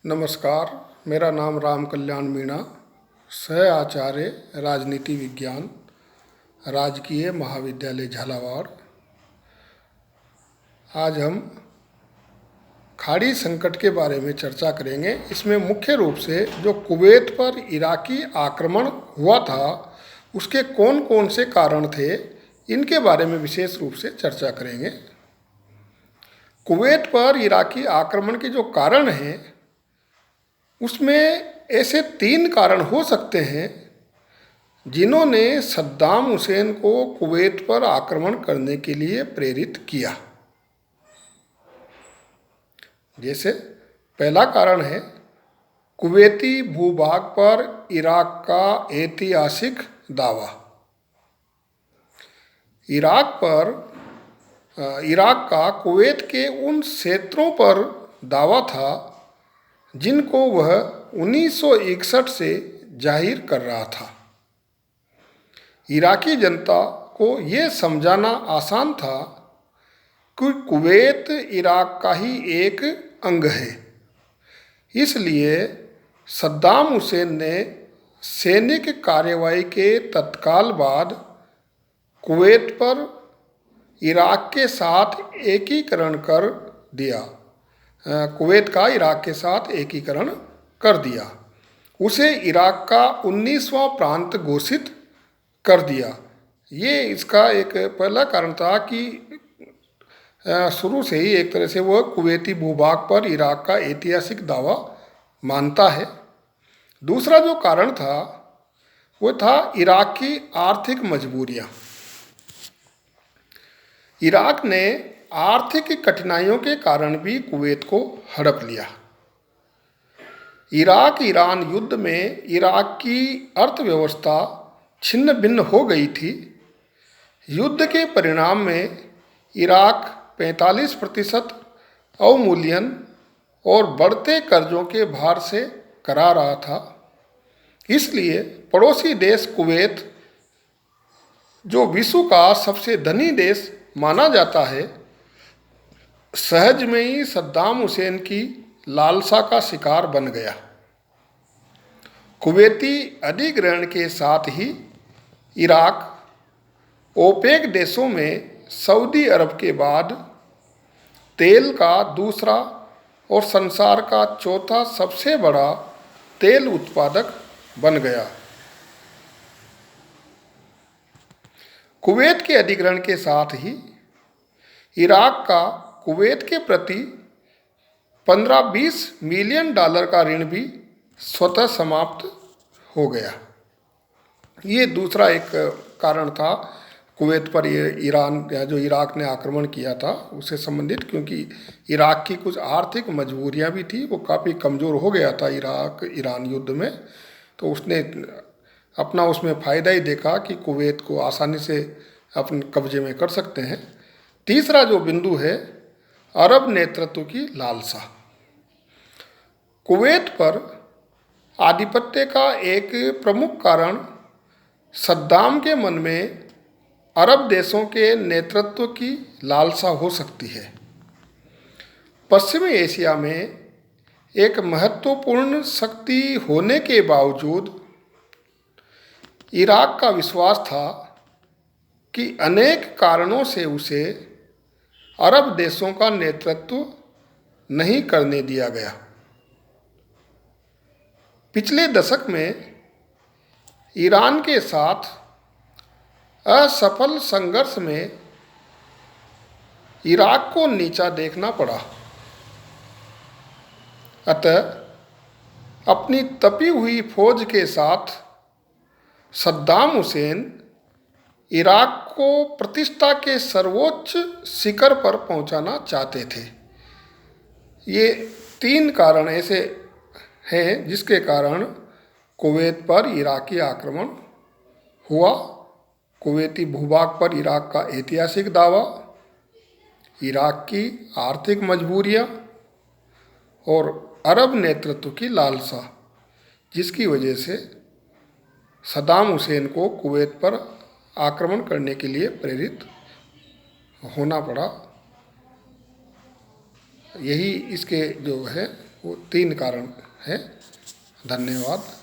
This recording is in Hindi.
नमस्कार। मेरा नाम राम कल्याण मीणा, सह आचार्य राजनीति विज्ञान, राजकीय महाविद्यालय झालावाड़। आज हम खाड़ी संकट के बारे में चर्चा करेंगे। इसमें मुख्य रूप से जो कुवैत पर इराकी आक्रमण हुआ था उसके कौन कौन से कारण थे, इनके बारे में विशेष रूप से चर्चा करेंगे। कुवैत पर इराकी आक्रमण के जो कारण हैं उसमें ऐसे 3 कारण हो सकते हैं जिन्होंने सद्दाम हुसैन को कुवैत पर आक्रमण करने के लिए प्रेरित किया। जैसे पहला कारण है कुवैती भूभाग पर इराक का ऐतिहासिक दावा। इराक का कुवैत के उन क्षेत्रों पर दावा था जिनको वह 1961 से जाहिर कर रहा था। इराकी जनता को ये समझाना आसान था कि कुवैत इराक का ही एक अंग है। इसलिए सद्दाम हुसैन ने सैनिक कार्रवाई के तत्काल बाद कुवैत पर इराक के साथ एकीकरण कर दिया। कुवैत का इराक के साथ एकीकरण कर दिया। उसे इराक का 19वां प्रांत घोषित कर दिया। ये इसका एक पहला कारण था कि शुरू से ही एक तरह से वह कुवैती भूभाग पर इराक का ऐतिहासिक दावा मानता है। दूसरा जो कारण था वो था इराक की आर्थिक मजबूरियां। इराक ने आर्थिक कठिनाइयों के कारण भी कुवैत को हड़प लिया। इराक ईरान युद्ध में इराक की अर्थव्यवस्था छिन्न भिन्न हो गई थी। युद्ध के परिणाम में इराक 45% अवमूल्यन और बढ़ते कर्जों के भार से करा रहा था। इसलिए पड़ोसी देश कुवैत, जो विश्व का सबसे धनी देश माना जाता है, सहज में ही सद्दाम हुसैन की लालसा का शिकार बन गया। कुवैती अधिग्रहण के साथ ही इराक ओपेक देशों में सऊदी अरब के बाद तेल का दूसरा और संसार का चौथा सबसे बड़ा तेल उत्पादक बन गया। कुवैत के अधिग्रहण के साथ ही इराक का कुवैत के प्रति 15-20 मिलियन डॉलर का ऋण भी स्वतः समाप्त हो गया। ये दूसरा एक कारण था कुवैत पर ईरान या जो इराक ने आक्रमण किया था उससे संबंधित, क्योंकि इराक की कुछ आर्थिक मजबूरियां भी थी। वो काफ़ी कमज़ोर हो गया था इराक ईरान युद्ध में, तो उसने अपना उसमें फ़ायदा ही देखा कि कुवैत को आसानी से अपने कब्जे में कर सकते हैं। तीसरा जो बिंदु है अरब नेतृत्व की लालसा। कुवैत पर आधिपत्य का एक प्रमुख कारण सद्दाम के मन में अरब देशों के नेतृत्व की लालसा हो सकती है। पश्चिमी एशिया में एक महत्वपूर्ण शक्ति होने के बावजूद इराक का विश्वास था कि अनेक कारणों से उसे अरब देशों का नेतृत्व नहीं करने दिया गया। पिछले दशक में ईरान के साथ असफल संघर्ष में इराक को नीचा देखना पड़ा। अतः अपनी तपी हुई फौज के साथ सद्दाम हुसैन इराक को प्रतिष्ठा के सर्वोच्च शिखर पर पहुंचाना चाहते थे। ये 3 कारण ऐसे हैं जिसके कारण कुवैत पर इराकी आक्रमण हुआ। कुवैती भूभाग पर इराक का ऐतिहासिक दावा, इराक की आर्थिक मजबूरियां और अरब नेतृत्व की लालसा, जिसकी वजह से सद्दाम हुसैन को कुवैत पर आक्रमण करने के लिए प्रेरित होना पड़ा। यही इसके जो है वो 3 कारण है। धन्यवाद।